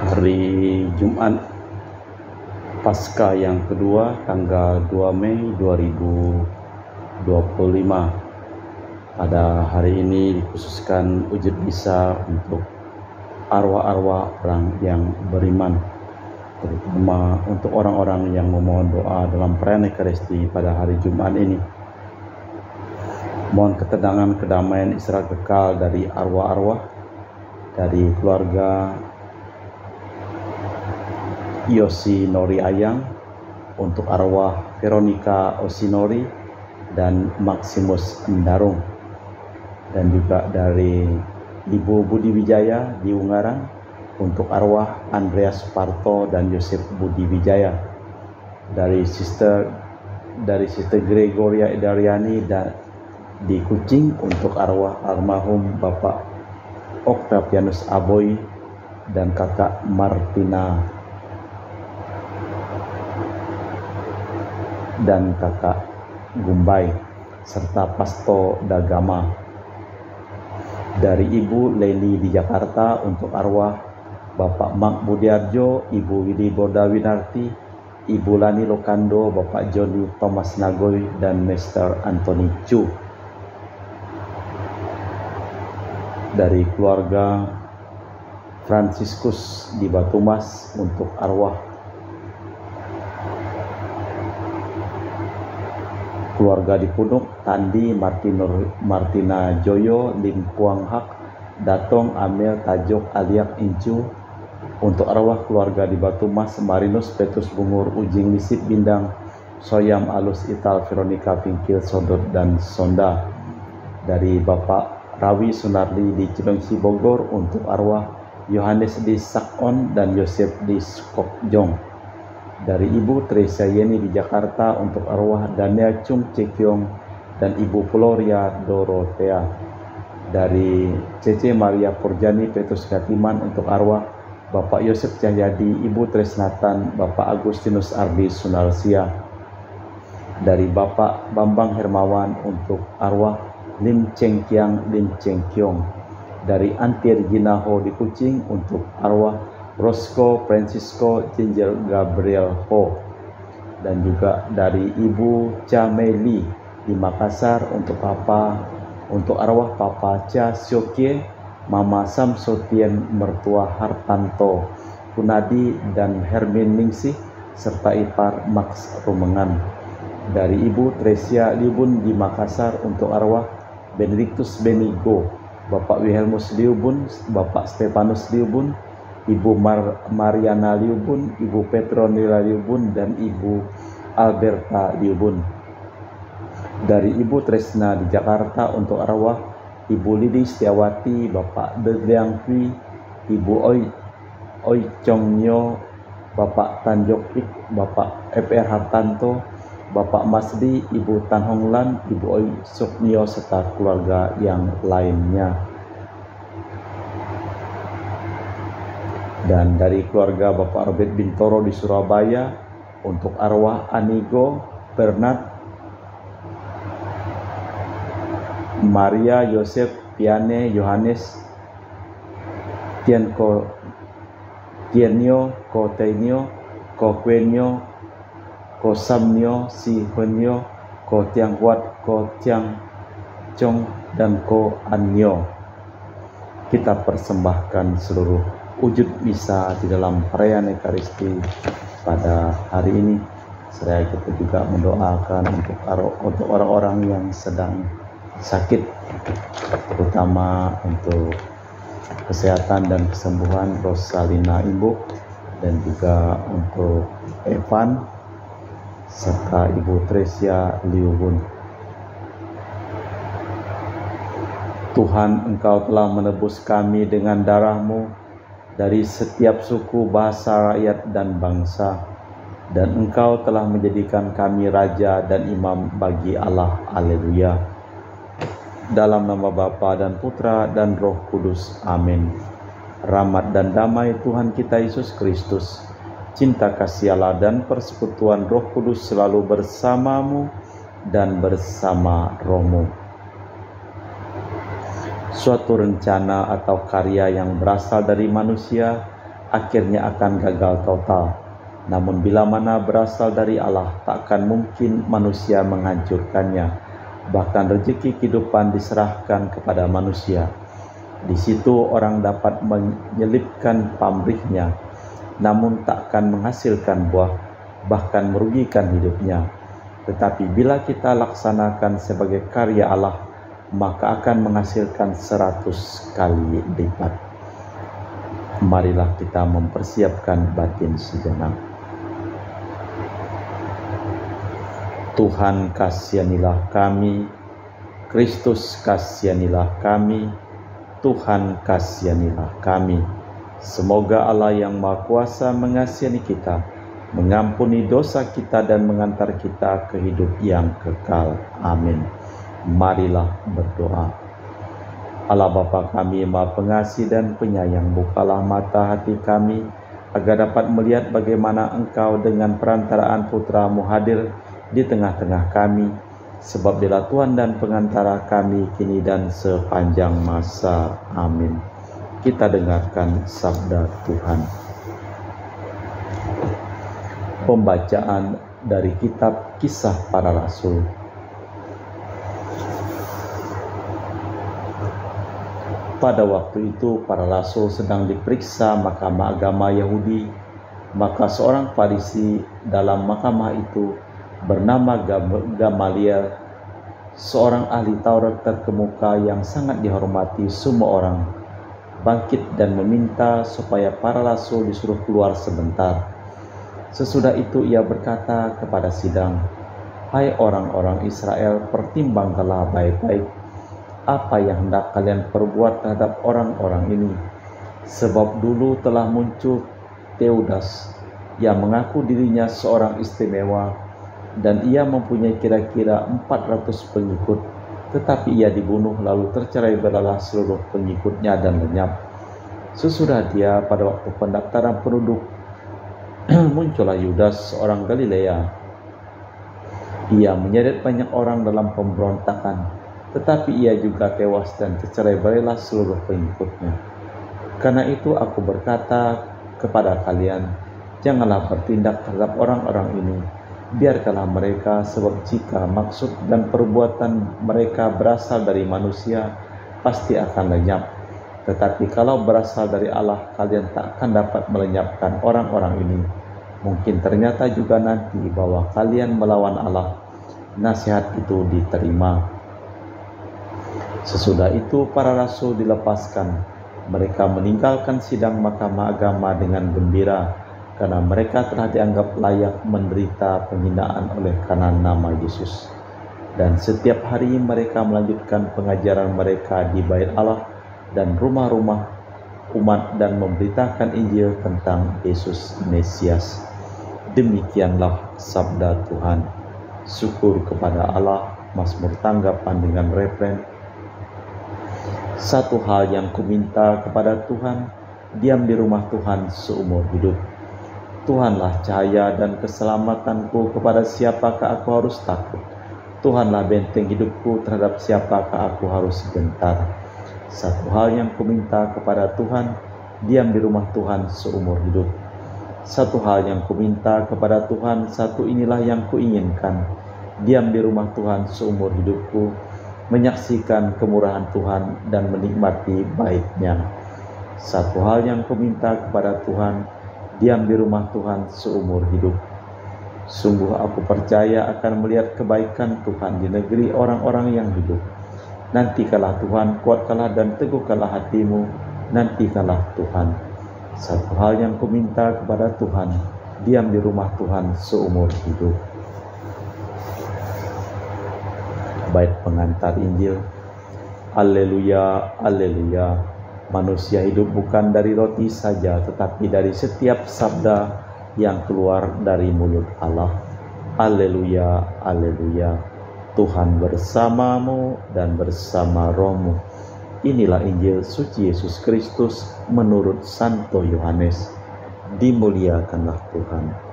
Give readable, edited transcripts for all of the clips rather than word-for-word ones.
hari Jumat Paskah yang kedua tanggal 2 Mei 2025. Pada hari ini dikhususkan wujud misa untuk arwah-arwah orang yang beriman, terutama untuk orang-orang yang memohon doa dalam perayaan Ekaristi pada hari Jumat ini. Mohon ketenangan, kedamaian, istirahat kekal dari arwah-arwah, dari keluarga Yosi Nori Ayang, untuk arwah Veronica Osinori dan Maximus Endarung, dan juga dari Ibu Budi Wijaya di Ungaran untuk arwah Andreas Suparto dan Yosef Budi Wijaya, dari Sister Gregoria Edariani dan di Kucing untuk arwah almarhum Bapak Octavianus Aboy dan Kakak Martina dan Kakak Gumbay, serta Pasto Dagama. Dari Ibu Leni di Jakarta untuk arwah Bapak Mak Budiarjo, Ibu Widi Boda Winarti, Ibu Lani Lokando, Bapak Joni Thomas Nagoy, dan Mr. Anthony Chu. Dari keluarga Franciscus di Batumas untuk arwah keluarga di Punuk, Tandi Martina Joyo, Lim Puang Hak, Datong Amel Tajok Aliak Incu, untuk arwah keluarga di Batumas, Marinus Petrus Bungur, Ujing Lisip Bindang, Soyam Alus Ital, Veronica Pingkil Sodot dan Sonda. Dari Bapak Rawi Sunardi di Cilengsi Bogor untuk arwah Yohanes di Sakon dan Yosef di Skokjong. Dari Ibu Teresa Yeni di Jakarta untuk arwah Daniel Chung Cekyong dan Ibu Floria Dorothea. Dari Cece Maria Purjani Petrus Katiman untuk arwah Bapak Yosef Cahyadi, Ibu Tresnatan, Bapak Agustinus Ardi Sunarsia. Dari Bapak Bambang Hermawan untuk arwah Lim Cheng Kiang, Lim Cheng Kiong. Dari Antir Ginaho di Kucing untuk arwah Rosco Francisco Ginger Gabriel Ho. Dan juga dari Ibu Cha Meli di Makassar untuk arwah Papa Cha Syokie, Mama Sam Sotien, mertua Hartanto Kunadi dan Hermin Ningsih, serta ipar Max Rumengan. Dari Ibu Tresia Liubun di Makassar untuk arwah Benedictus Benigo, Bapak Wilhelmus Liubun, Bapak Stefanus Liubun, Ibu Mariana Liubun, Ibu Petronila Liubun, dan Ibu Alberta Liubun. Dari Ibu Tresna di Jakarta untuk arwah Ibu Lidi Setiawati, Bapak Dedeang Hui, Ibu Oi Chongnyo, Bapak Tanjok Ik, Bapak FR Hartanto, Bapak Masdi, Ibu Tan Honglan, Ibu Oi Suknyo, serta keluarga yang lainnya. Dan dari keluarga Bapak Robert Bintoro di Surabaya untuk arwah Anigo Bernard, Maria Yosef Piane Yohanes Tienyo Kotenyo Kokwenyo Kosamnyo Sihonyo Ko Tiang Huat Ko Tiang Chong dan Ko Anyo. Kita persembahkan seluruh wujud misa di dalam perayaan Ekaristi pada hari ini. Seraya kita juga mendoakan untuk orang-orang yang sedang sakit, terutama untuk kesehatan dan kesembuhan Rosalina Imbuk, dan juga untuk Evan serta Ibu Tresia Liubun. Tuhan, Engkau telah menebus kami dengan darah-Mu dari setiap suku, bahasa, rakyat, dan bangsa, dan Engkau telah menjadikan kami raja dan imam bagi Allah. Haleluya. Dalam nama Bapa dan Putra dan Roh Kudus. Amin. Rahmat dan damai Tuhan kita Yesus Kristus, cinta kasih Allah dan persekutuan Roh Kudus selalu bersamamu dan bersama rohmu. Suatu rencana atau karya yang berasal dari manusia akhirnya akan gagal total. Namun bila mana berasal dari Allah, takkan mungkin manusia menghancurkannya. Bahkan rezeki kehidupan diserahkan kepada manusia. Di situ orang dapat menyelipkan pamrihnya, namun takkan menghasilkan buah, bahkan merugikan hidupnya. Tetapi bila kita laksanakan sebagai karya Allah, maka akan menghasilkan 100 kali lipat. Marilah kita mempersiapkan batin sejenak. Tuhan, kasihanilah kami. Kristus, kasihanilah kami. Tuhan, kasihanilah kami. Semoga Allah yang Maha Kuasa mengasihi kita, mengampuni dosa kita dan mengantar kita ke hidup yang kekal. Amin. Marilah berdoa. Allah Bapa kami Maha Pengasih dan Penyayang, bukalah mata hati kami agar dapat melihat bagaimana Engkau dengan perantaraan Putra-Mu hadir di tengah-tengah kami, sebab Dialah Tuhan dan pengantara kami kini dan sepanjang masa. Amin. Kita dengarkan sabda Tuhan. Pembacaan dari kitab Kisah Para Rasul. Pada waktu itu para rasul sedang diperiksa mahkamah agama Yahudi. Maka seorang Farisi dalam mahkamah itu bernama Gamaliel, seorang ahli Taurat terkemuka yang sangat dihormati semua orang, bangkit dan meminta supaya para rasul disuruh keluar sebentar. Sesudah itu ia berkata kepada sidang, "Hai orang-orang Israel, pertimbangkanlah baik-baik apa yang hendak kalian perbuat terhadap orang-orang ini. Sebab dulu telah muncul Teudas yang mengaku dirinya seorang istimewa, dan ia mempunyai kira-kira 400 pengikut, tetapi ia dibunuh lalu tercerai belalah seluruh pengikutnya dan lenyap. Sesudah dia, pada waktu pendaftaran penduduk, muncullah Yudas, seorang Galilea. Ia menyeret banyak orang dalam pemberontakan, tetapi ia juga tewas dan tercerai belailah seluruh pengikutnya. Karena itu aku berkata kepada kalian, janganlah bertindak terhadap orang-orang ini. Biarkanlah mereka, sebab jika maksud dan perbuatan mereka berasal dari manusia, pasti akan lenyap. Tetapi kalau berasal dari Allah, kalian tak akan dapat melenyapkan orang-orang ini. Mungkin ternyata juga nanti bahwa kalian melawan Allah, nasihat itu diterima." Sesudah itu para rasul dilepaskan. Mereka meninggalkan sidang mahkamah agama dengan gembira, karena mereka telah dianggap layak menderita penghinaan oleh karena nama Yesus. Dan setiap hari mereka melanjutkan pengajaran mereka di bait Allah dan rumah-rumah umat dan memberitakan Injil tentang Yesus Mesias. Demikianlah sabda Tuhan. Syukur kepada Allah. Mazmur tanggapan dengan refren. Satu hal yang kuminta kepada Tuhan, diam di rumah Tuhan seumur hidup. Tuhanlah cahaya dan keselamatanku, kepada siapakah aku harus takut? Tuhanlah benteng hidupku, terhadap siapakah aku harus gentar? Satu hal yang kuminta kepada Tuhan, diam di rumah Tuhan seumur hidup. Satu hal yang kuminta kepada Tuhan, satu inilah yang kuinginkan, diam di rumah Tuhan seumur hidupku, menyaksikan kemurahan Tuhan dan menikmati bait-Nya. Satu hal yang kuminta kepada Tuhan, diam di rumah Tuhan seumur hidup. Sungguh aku percaya akan melihat kebaikan Tuhan di negeri orang-orang yang hidup. Nantikanlah Tuhan, kuatkanlah dan teguhkanlah hatimu, nantikanlah Tuhan. Satu hal yang kuminta kepada Tuhan, diam di rumah Tuhan seumur hidup. Bait pengantar Injil. Alleluia, alleluia. Manusia hidup bukan dari roti saja, tetapi dari setiap sabda yang keluar dari mulut Allah. Alleluia, alleluia. Tuhan bersamamu dan bersama rohmu. Inilah Injil suci Yesus Kristus menurut Santo Yohanes. Dimuliakanlah Tuhan.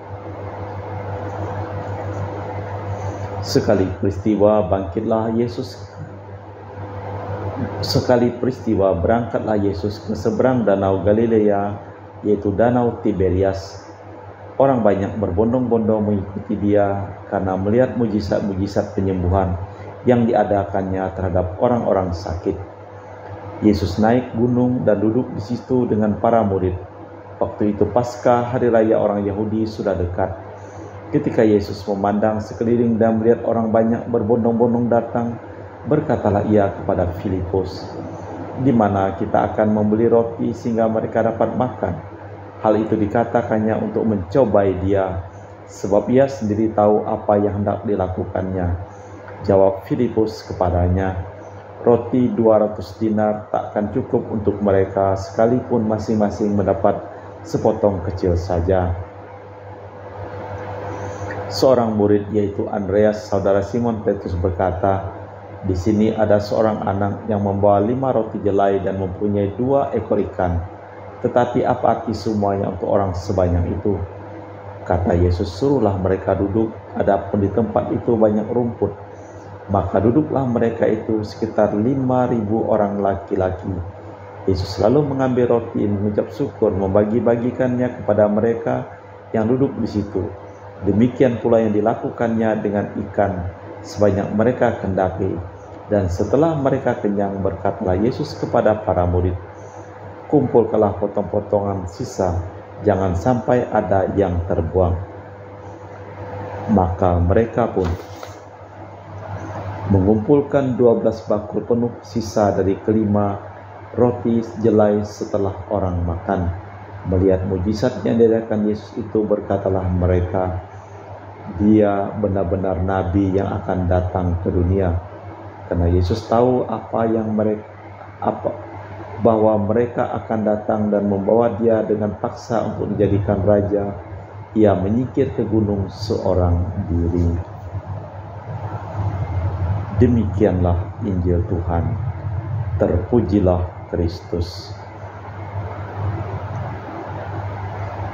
Sekali peristiwa berangkatlah Yesus ke seberang danau Galilea, yaitu Danau Tiberias. Orang banyak berbondong-bondong mengikuti dia karena melihat mujizat-mujizat penyembuhan yang diadakannya terhadap orang-orang sakit. Yesus naik gunung dan duduk di situ dengan para murid. Waktu itu Paskah, hari raya orang Yahudi, sudah dekat. Ketika Yesus memandang sekeliling dan melihat orang banyak berbondong-bondong datang, berkatalah ia kepada Filipus, "Di mana kita akan membeli roti sehingga mereka dapat makan?" Hal itu dikatakannya untuk mencobai dia, sebab ia sendiri tahu apa yang hendak dilakukannya. Jawab Filipus kepadanya, "Roti 200 dinar takkan cukup untuk mereka sekalipun masing-masing mendapat sepotong kecil saja." Seorang murid, yaitu Andreas, saudara Simon Petrus, berkata, "Di sini ada seorang anak yang membawa 5 roti jelai dan mempunyai 2 ekor ikan. Tetapi apa arti semuanya untuk orang sebanyak itu?" Kata Yesus, "Suruhlah mereka duduk, adapun di tempat itu banyak rumput." Maka duduklah mereka itu sekitar 5.000 orang laki-laki. Yesus lalu mengambil roti, mengucap syukur, membagi-bagikannya kepada mereka yang duduk di situ. Demikian pula yang dilakukannya dengan ikan, sebanyak mereka kehendaki. Dan setelah mereka kenyang, berkatalah Yesus kepada para murid, "Kumpulkanlah potong-potongan sisa, jangan sampai ada yang terbuang." Maka mereka pun mengumpulkan 12 bakul penuh sisa dari kelima roti jelai setelah orang makan. Melihat mujizat yang diadakan Yesus itu, berkatalah mereka, "Dia benar-benar nabi yang akan datang ke dunia." Karena Yesus tahu bahwa mereka akan datang dan membawa dia dengan paksa untuk dijadikan raja, ia menyingkir ke gunung seorang diri. Demikianlah Injil Tuhan. Terpujilah Kristus.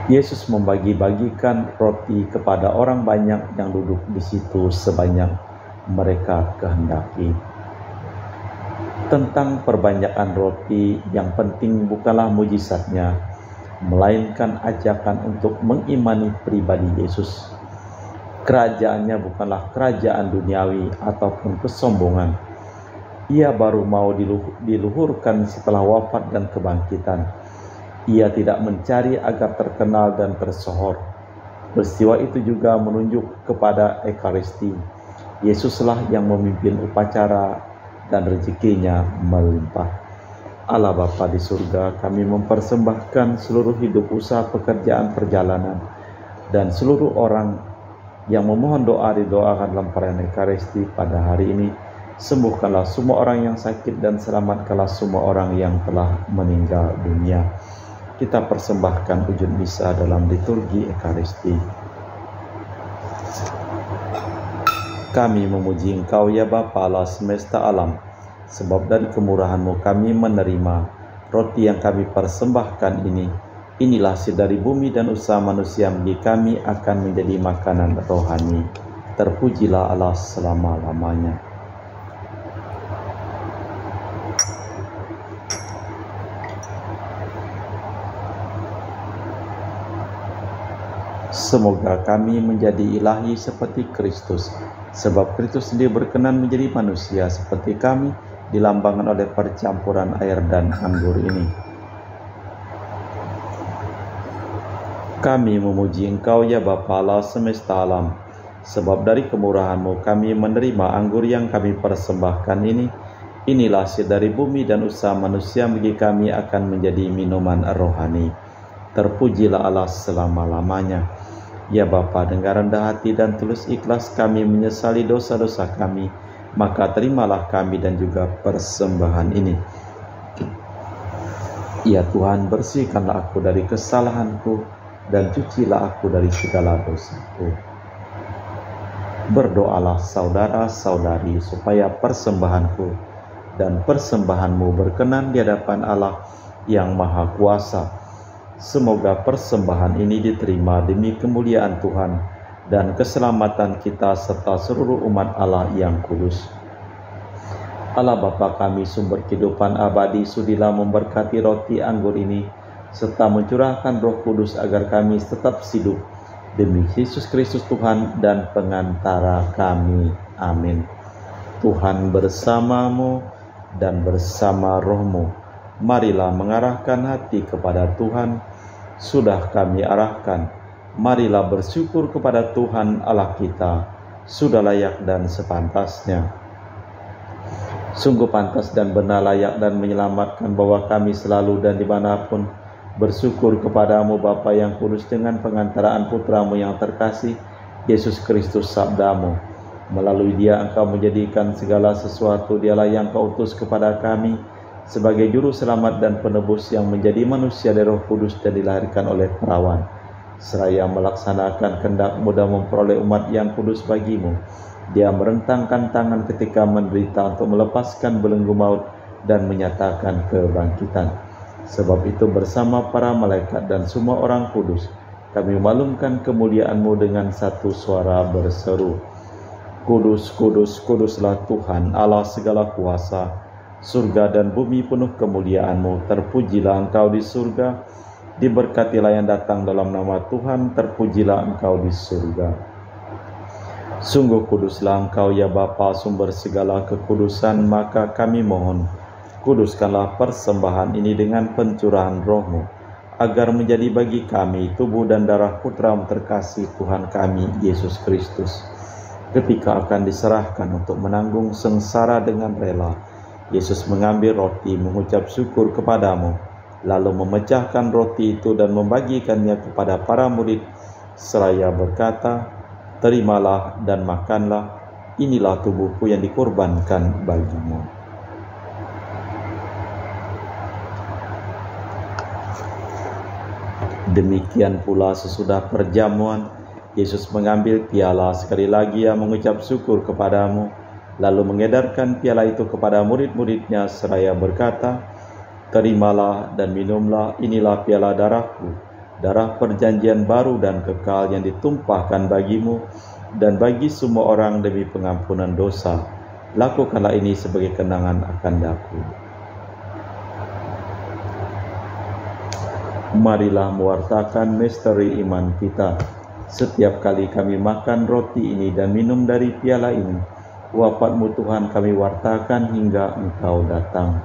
Yesus membagi-bagikan roti kepada orang banyak yang duduk di situ sebanyak mereka kehendaki. Tentang perbanyakan roti, yang penting bukanlah mujizatnya, melainkan ajakan untuk mengimani pribadi Yesus. Kerajaannya bukanlah kerajaan duniawi ataupun kesombongan. Ia baru mau diluhurkan setelah wafat dan kebangkitan. Ia tidak mencari agar terkenal dan tersohor. Peristiwa itu juga menunjuk kepada Ekaristi. Yesuslah yang memimpin upacara dan rezekinya melimpah. Allah Bapa di surga, kami mempersembahkan seluruh hidup, usaha, pekerjaan, perjalanan, dan seluruh orang yang memohon doa didoakan dalam perayaan Ekaristi pada hari ini. Sembuhkanlah semua orang yang sakit dan selamatkanlah semua orang yang telah meninggal dunia. Kita persembahkan wujud misa dalam liturgi Ekaristi. Kami memuji Engkau ya Bapa Allah semesta alam, sebab dari kemurahan-Mu kami menerima roti yang kami persembahkan ini. Inilah hasil dari bumi dan usaha manusia, bagi kami akan menjadi makanan rohani. Terpujilah Allah selama-lamanya. Semoga kami menjadi ilahi seperti Kristus, sebab Kristus sendiri berkenan menjadi manusia seperti kami, dilambangkan oleh percampuran air dan anggur ini. Kami memuji Engkau ya Bapa Allah semesta alam, sebab dari kemurahan-Mu kami menerima anggur yang kami persembahkan ini. Inilah hasil dari bumi dan usaha manusia, bagi kami akan menjadi minuman rohani. Terpujilah Allah selama-lamanya. Ya Bapa, dengan rendah hati dan tulus ikhlas kami menyesali dosa-dosa kami, maka terimalah kami dan juga persembahan ini. Ya Tuhan, bersihkanlah aku dari kesalahanku dan cucilah aku dari segala dosaku. Berdoalah saudara-saudari supaya persembahanku dan persembahanmu berkenan di hadapan Allah yang Maha Kuasa. Semoga persembahan ini diterima demi kemuliaan Tuhan dan keselamatan kita serta seluruh umat Allah yang kudus. Allah Bapa kami, sumber kehidupan abadi, sudilah memberkati roti anggur ini serta mencurahkan Roh Kudus agar kami tetap hidup. Demi Yesus Kristus Tuhan dan pengantara kami. Amin. Tuhan bersamamu dan bersama rohmu. Marilah mengarahkan hati kepada Tuhan. Sudah kami arahkan. Marilah bersyukur kepada Tuhan Allah kita. Sudah layak dan sepantasnya. Sungguh pantas dan benar, layak dan menyelamatkan bahwa kami selalu dan dimanapun bersyukur kepadamu Bapa yang kudus dengan pengantaraan Putramu yang terkasih, Yesus Kristus sabdamu. Melalui dia engkau menjadikan segala sesuatu, dialah yang kau utus kepada kami sebagai juru selamat dan penebus yang menjadi manusia dari Roh Kudus dan dilahirkan oleh perawan. Seraya melaksanakan kehendak-mu dan memperoleh umat yang kudus bagimu, dia merentangkan tangan ketika menderita untuk melepaskan belenggu maut dan menyatakan kebangkitan. Sebab itu bersama para malaikat dan semua orang kudus, kami memaklumkan kemuliaan-mu dengan satu suara berseru, Kudus, kudus, kuduslah Tuhan Allah segala kuasa. Surga dan bumi penuh kemuliaan-mu. Terpujilah engkau di surga, diberkatilah yang datang dalam nama Tuhan, terpujilah engkau di surga. Sungguh kuduslah engkau ya Bapa, sumber segala kekudusan, maka kami mohon, kuduskanlah persembahan ini dengan pencurahan Roh-Mu, agar menjadi bagi kami tubuh dan darah Putra-Mu terkasih Tuhan kami, Yesus Kristus. Ketika akan diserahkan untuk menanggung sengsara dengan rela, Yesus mengambil roti, mengucap syukur kepadamu, lalu memecahkan roti itu dan membagikannya kepada para murid, seraya berkata, terimalah dan makanlah, inilah tubuhku yang dikorbankan bagimu. Demikian pula sesudah perjamuan, Yesus mengambil piala, sekali lagi ia mengucap syukur kepadamu, lalu mengedarkan piala itu kepada murid-muridnya seraya berkata, terimalah dan minumlah, inilah piala darahku, darah perjanjian baru dan kekal yang ditumpahkan bagimu dan bagi semua orang demi pengampunan dosa. Lakukanlah ini sebagai kenangan akan aku. Marilah mewartakan misteri iman kita. Setiap kali kami makan roti ini dan minum dari piala ini, wafat-Mu Tuhan kami wartakan hingga Engkau datang.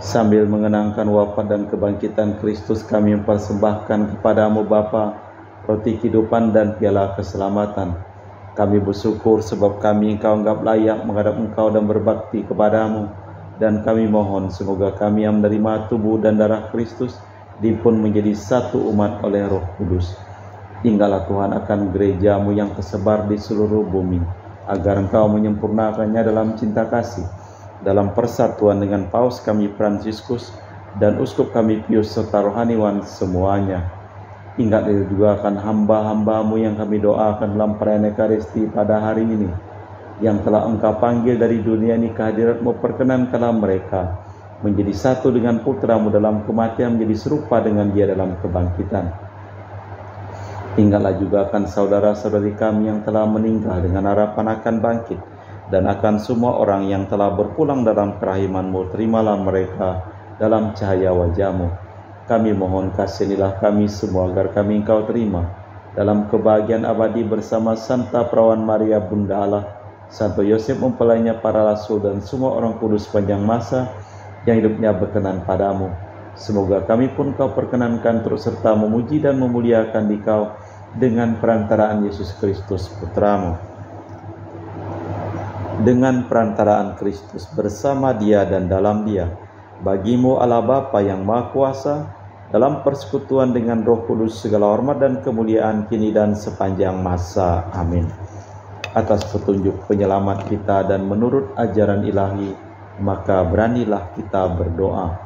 Sambil mengenangkan wafat dan kebangkitan Kristus, kami mempersembahkan kepadamu Bapa, roti kehidupan dan piala keselamatan. Kami bersyukur sebab kami Engkau anggap layak menghadap Engkau dan berbakti kepadamu. Dan kami mohon semoga kami yang menerima tubuh dan darah Kristus dipun menjadi satu umat oleh Roh Kudus. Tinggallah Tuhan akan gereja-Mu yang tersebar di seluruh bumi, agar Engkau menyempurnakannya dalam cinta kasih, dalam persatuan dengan Paus kami Fransiskus dan Uskup kami Pius serta rohaniwan semuanya. Ingatlah juga akan hamba-hamba-Mu yang kami doakan dalam perayaan Ekaristi pada hari ini, yang telah Engkau panggil dari dunia ini kehadirat-Mu, perkenankanlah mereka menjadi satu dengan Putra-Mu dalam kematian, menjadi serupa dengan Dia dalam kebangkitan. Ingatlah juga akan saudara-saudari kami yang telah meninggal dengan harapan akan bangkit, dan akan semua orang yang telah berpulang dalam kerahiman-Mu. Terimalah mereka dalam cahaya wajah-Mu. Kami mohon kasihanilah kami semua agar kami Engkau terima dalam kebahagiaan abadi bersama Santa Perawan Maria Bunda Allah, Santo Yosef mempelainya para rasul dan semua orang kudus sepanjang masa yang hidupnya berkenan padamu. Semoga kami pun Kau perkenankan terus serta memuji dan memuliakan Dikau dengan perantaraan Yesus Kristus Putra-Mu. Dengan perantaraan Kristus, bersama Dia dan dalam Dia, bagi-Mu Allah Bapa yang Maha Kuasa, dalam persekutuan dengan Roh Kudus segala hormat dan kemuliaan kini dan sepanjang masa. Amin. Atas petunjuk penyelamat kita dan menurut ajaran ilahi, maka beranilah kita berdoa.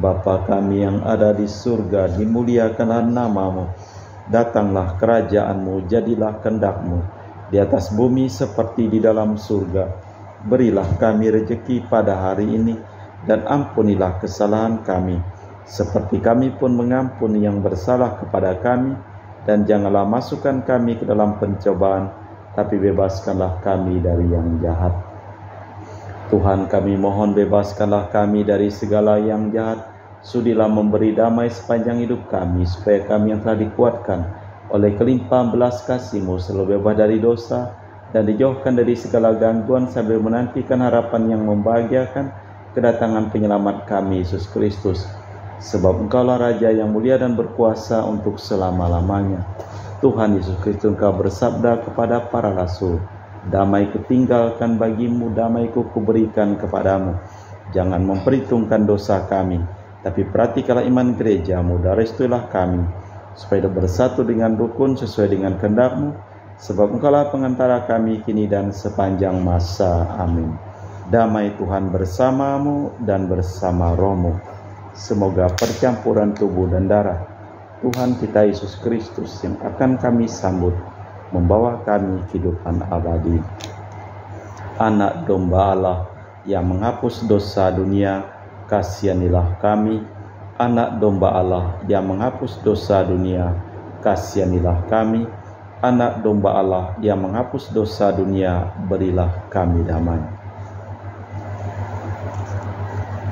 Bapa kami yang ada di surga, dimuliakanlah nama-Mu. Datanglah kerajaan-Mu, jadilah kehendak-Mu di atas bumi seperti di dalam surga. Berilah kami rejeki pada hari ini, dan ampunilah kesalahan kami, seperti kami pun mengampuni yang bersalah kepada kami, dan janganlah masukkan kami ke dalam pencobaan, tapi bebaskanlah kami dari yang jahat. Tuhan, kami mohon bebaskanlah kami dari segala yang jahat. Sudilah memberi damai sepanjang hidup kami, supaya kami yang telah dikuatkan oleh kelimpahan belas kasih-Mu selalu bebas dari dosa dan dijauhkan dari segala gangguan sambil menantikan harapan yang membahagiakan kedatangan penyelamat kami, Yesus Kristus. Sebab Engkaulah Raja yang mulia dan berkuasa untuk selama-lamanya. Tuhan Yesus Kristus, Engkau bersabda kepada para rasul, damai kutinggalkan bagimu, damaiku kuberikan kepadamu. Jangan memperhitungkan dosa kami, tapi perhatikanlah iman gerejamu dan restuilah kami, supaya bersatu dengan rukun sesuai dengan kehendak-Mu, sebab Engkaulah pengantara kami kini dan sepanjang masa. Amin. Damai Tuhan bersamamu dan bersama rohmu. Semoga percampuran tubuh dan darah Tuhan kita Yesus Kristus yang akan kami sambut membawa kami kehidupan abadi. Anak domba Allah yang menghapus dosa dunia, kasihanilah kami. Anak domba Allah yang menghapus dosa dunia, kasihanilah kami. Anak domba Allah yang menghapus dosa dunia, berilah kami damai.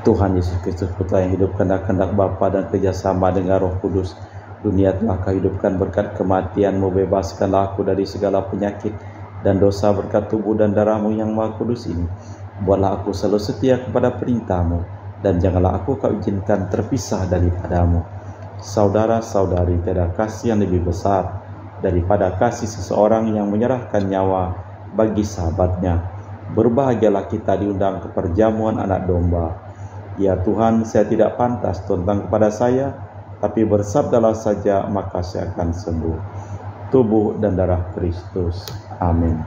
Tuhan Yesus Kristus, Putra yang hidup kehendak Bapa dan kerjasama dengan Roh Kudus, dunia telah Kau hidupkan berkat kematian-Mu. Bebaskanlah aku dari segala penyakit dan dosa berkat tubuh dan darah-Mu yang Maha Kudus ini. Buatlah aku selalu setia kepada perintah-Mu, dan janganlah aku Kau izinkan terpisah daripada-Mu. Saudara-saudari, tiada kasih yang lebih besar daripada kasih seseorang yang menyerahkan nyawa bagi sahabatnya. Berbahagialah kita diundang ke perjamuan anak domba. Ya Tuhan, saya tidak pantas tentang kepada saya, tapi bersabdalah saja, maka saya akan sembuh. Tubuh dan darah Kristus. Amin.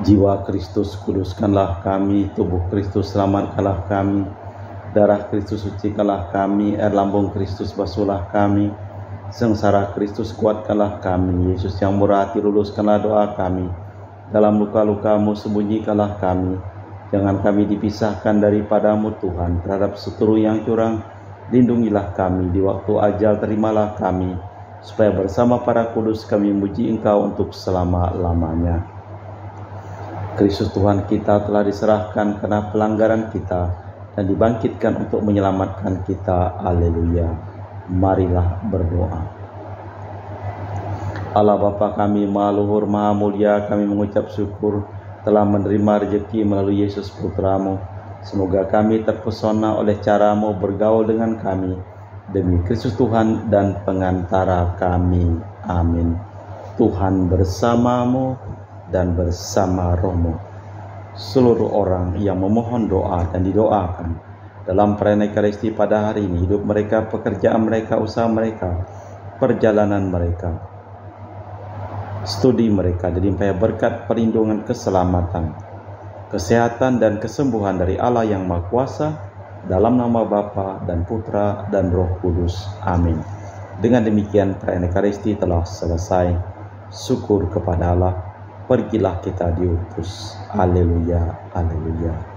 Jiwa Kristus kuduskanlah kami, tubuh Kristus selamatkanlah kami, darah Kristus sucikanlah kami, air lambung Kristus basuhlah kami, sengsara Kristus kuatkanlah kami, Yesus yang murah hati luluskanlah doa kami, dalam luka-luka-Mu sembunyikanlah kami, jangan kami dipisahkan daripada-Mu Tuhan, terhadap seturu yang curang, lindungilah kami, di waktu ajal terimalah kami, supaya bersama para kudus kami memuji Engkau untuk selama-lamanya. Kristus Tuhan kita telah diserahkan karena pelanggaran kita dan dibangkitkan untuk menyelamatkan kita. Haleluya. Marilah berdoa. Allah Bapa kami Maha Luhur Maha Mulia, kami mengucap syukur telah menerima rezeki melalui Yesus Putra-Mu. Semoga kami terpesona oleh cara-Mu bergaul dengan kami, demi Kristus Tuhan dan pengantara kami. Amin. Tuhan bersamamu dan bersama rohmu. Seluruh orang yang memohon doa dan didoakan dalam perayaan Ekaristi pada hari ini, hidup mereka, pekerjaan mereka, usaha mereka, perjalanan mereka, studi mereka, dilimpahi berkat perlindungan, keselamatan, kesehatan dan kesembuhan dari Allah yang Maha Kuasa, dalam nama Bapa dan Putra dan Roh Kudus. Amin. Dengan demikian perayaan Ekaristi telah selesai. Syukur kepada Allah. Pergilah kita diutus. Haleluya, haleluya.